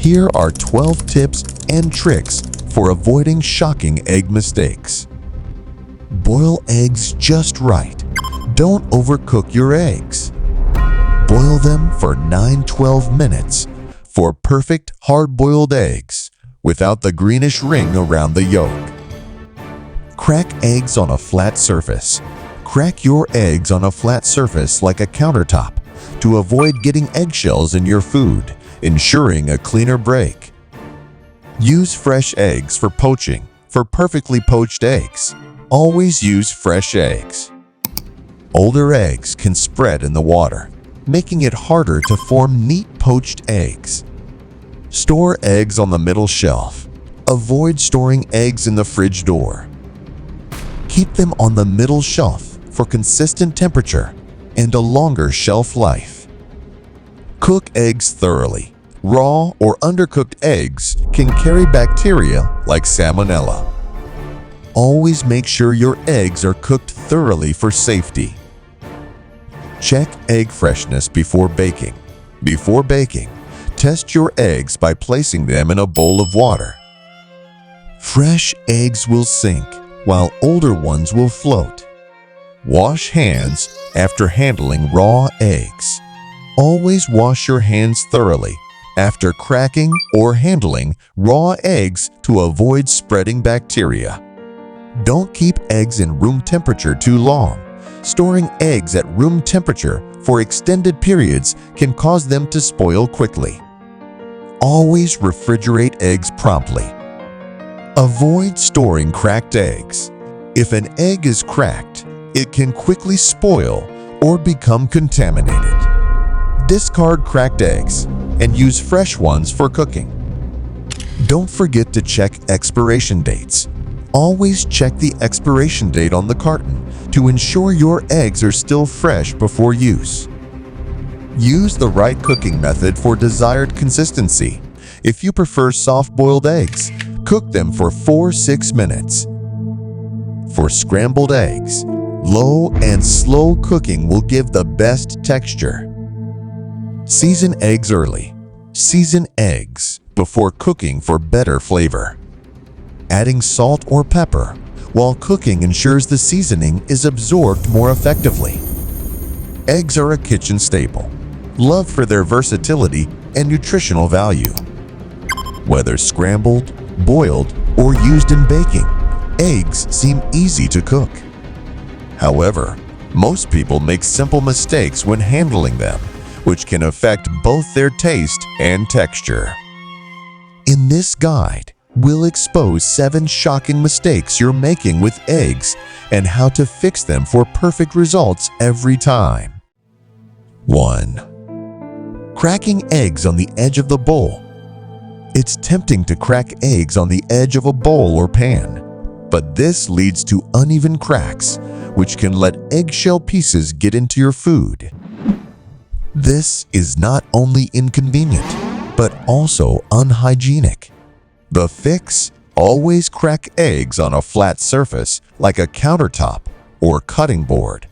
Here are 12 tips and tricks for avoiding shocking egg mistakes. Boil eggs just right. Don't overcook your eggs. Boil them for 9-12 minutes for perfect hard-boiled eggs without the greenish ring around the yolk. Crack eggs on a flat surface. Crack your eggs on a flat surface like a countertop to avoid getting eggshells in your food, ensuring a cleaner break. Use fresh eggs for poaching. For perfectly poached eggs, always use fresh eggs. Older eggs can spread in the water, making it harder to form neat poached eggs. Store eggs on the middle shelf. Avoid storing eggs in the fridge door. Keep them on the middle shelf for consistent temperature and a longer shelf life. Cook eggs thoroughly. Raw or undercooked eggs can carry bacteria like salmonella. Always make sure your eggs are cooked thoroughly for safety. Check egg freshness before baking. Before baking, test your eggs by placing them in a bowl of water. Fresh eggs will sink, while older ones will float. Wash hands after handling raw eggs. Always wash your hands thoroughly after cracking or handling raw eggs to avoid spreading bacteria. Don't keep eggs in room temperature too long. Storing eggs at room temperature for extended periods can cause them to spoil quickly. Always refrigerate eggs promptly. Avoid storing cracked eggs. If an egg is cracked, it can quickly spoil or become contaminated. Discard cracked eggs and use fresh ones for cooking. Don't forget to check expiration dates. Always check the expiration date on the carton to ensure your eggs are still fresh before use. Use the right cooking method for desired consistency. If you prefer soft-boiled eggs, cook them for 4-6 minutes. For scrambled eggs, low and slow cooking will give the best texture. Season eggs early. Season eggs before cooking for better flavor. Adding salt or pepper while cooking ensures the seasoning is absorbed more effectively. Eggs are a kitchen staple, loved for their versatility and nutritional value. Whether scrambled, boiled, or used in baking, eggs seem easy to cook. However, most people make simple mistakes when handling them, which can affect both their taste and texture. In this guide, we'll expose 7 shocking mistakes you're making with eggs and how to fix them for perfect results every time. 1. Cracking eggs on the edge of the bowl. It's tempting to crack eggs on the edge of a bowl or pan, but this leads to uneven cracks, which can let eggshell pieces get into your food. This is not only inconvenient, but also unhygienic. The fix: always crack eggs on a flat surface like a countertop or cutting board.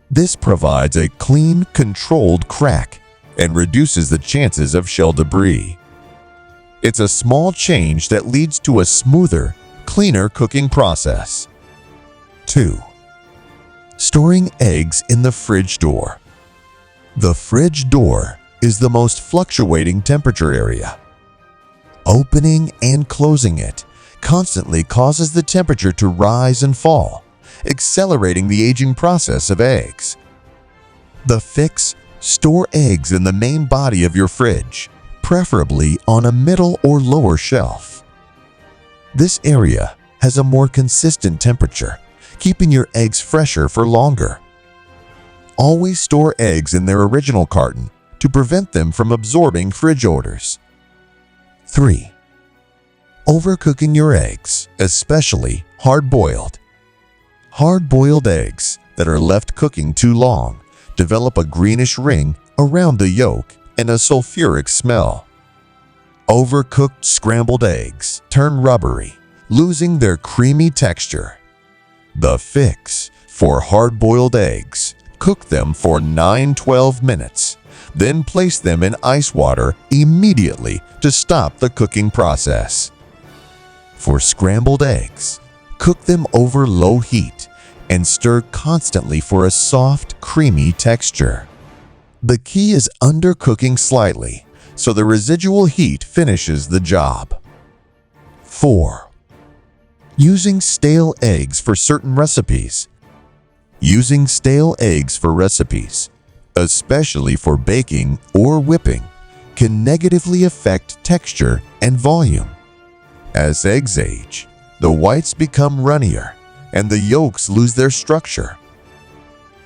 This provides a clean, controlled crack and reduces the chances of shell debris. It's a small change that leads to a smoother, cleaner cooking process. 2. Storing eggs in the fridge door. The fridge door is the most fluctuating temperature area. Opening and closing it constantly causes the temperature to rise and fall, accelerating the aging process of eggs. The fix: store eggs in the main body of your fridge, preferably on a middle or lower shelf. This area has a more consistent temperature, keeping your eggs fresher for longer. Always store eggs in their original carton to prevent them from absorbing fridge odors. 3. Overcooking your eggs, especially hard-boiled. Hard-boiled eggs that are left cooking too long develop a greenish ring around the yolk and a sulfuric smell. Overcooked scrambled eggs turn rubbery, losing their creamy texture. The fix for hard-boiled eggs: Cook them for 9–12 minutes. Then place them in ice water immediately to stop the cooking process. For scrambled eggs, cook them over low heat and stir constantly for a soft, creamy texture. The key is undercooking slightly so the residual heat finishes the job. 4. Using stale eggs for certain recipes. Using stale eggs for recipes, especially for baking or whipping, can negatively affect texture and volume. As eggs age, the whites become runnier and the yolks lose their structure.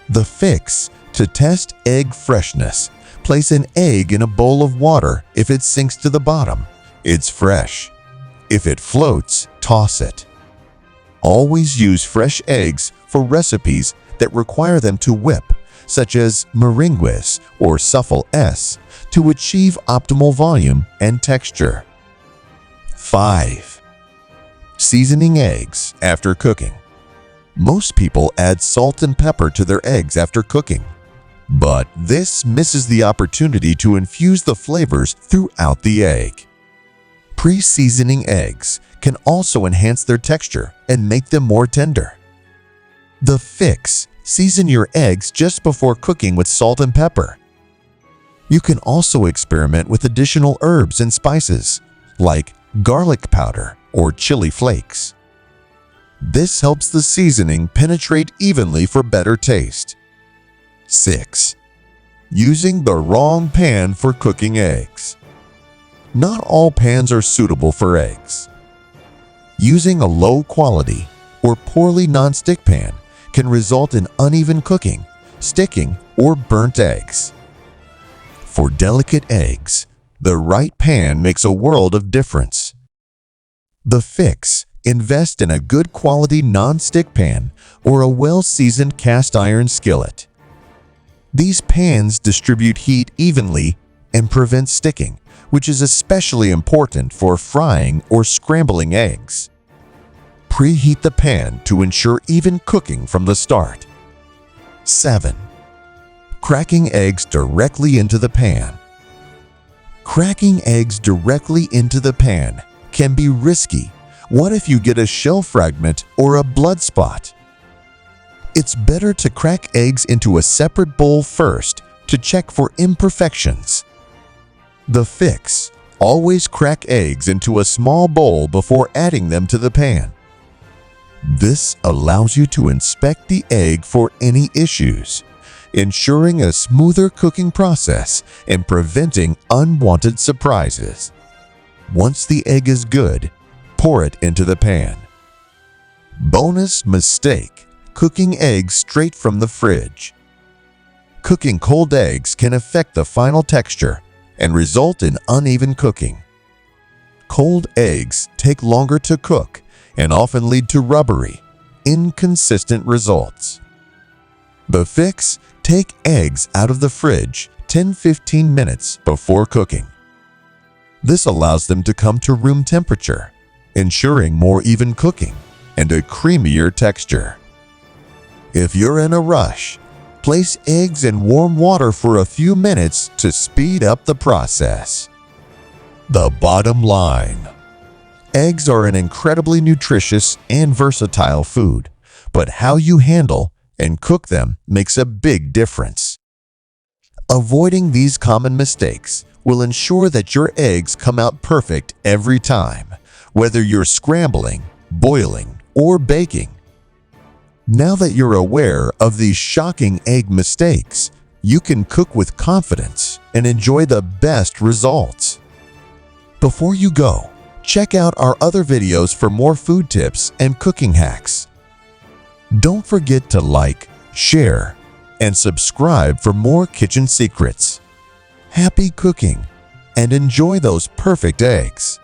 The fix to test egg freshness: place an egg in a bowl of water. If it sinks to the bottom, it's fresh. If it floats, toss it. Always use fresh eggs for recipes that require them to whip, such as meringues or souffles, to achieve optimal volume and texture. 5. Seasoning eggs after cooking. Most people add salt and pepper to their eggs after cooking, but this misses the opportunity to infuse the flavors throughout the egg. Pre-seasoning eggs can also enhance their texture and make them more tender. The fix: season your eggs just before cooking with salt and pepper. You can also experiment with additional herbs and spices, like garlic powder or chili flakes. This helps the seasoning penetrate evenly for better taste. 6. Using the wrong pan for cooking eggs. Not all pans are suitable for eggs. Using a low-quality or poorly non-stick pan can result in uneven cooking, sticking, or burnt eggs. For delicate eggs, the right pan makes a world of difference. The fix: invest in a good quality non-stick pan or a well-seasoned cast iron skillet. These pans distribute heat evenly and prevent sticking, which is especially important for frying or scrambling eggs. Preheat the pan to ensure even cooking from the start. 7. Cracking eggs directly into the pan. Cracking eggs directly into the pan can be risky. What if you get a shell fragment or a blood spot? It's better to crack eggs into a separate bowl first to check for imperfections. The fix: always crack eggs into a small bowl before adding them to the pan. This allows you to inspect the egg for any issues, ensuring a smoother cooking process and preventing unwanted surprises. Once the egg is good, pour it into the pan. Bonus mistake: cooking eggs straight from the fridge. Cooking cold eggs can affect the final texture and result in uneven cooking. Cold eggs take longer to cook and often lead to rubbery, inconsistent results. The fix: take eggs out of the fridge 10–15 minutes before cooking. This allows them to come to room temperature, ensuring more even cooking and a creamier texture. If you're in a rush, place eggs in warm water for a few minutes to speed up the process. The bottom line: eggs are an incredibly nutritious and versatile food, but how you handle and cook them makes a big difference. Avoiding these common mistakes will ensure that your eggs come out perfect every time, whether you're scrambling, boiling, or baking. Now that you're aware of these shocking egg mistakes, you can cook with confidence and enjoy the best results. Before you go, check out our other videos for more food tips and cooking hacks. Don't forget to like, share, and subscribe for more kitchen secrets. Happy cooking and enjoy those perfect eggs!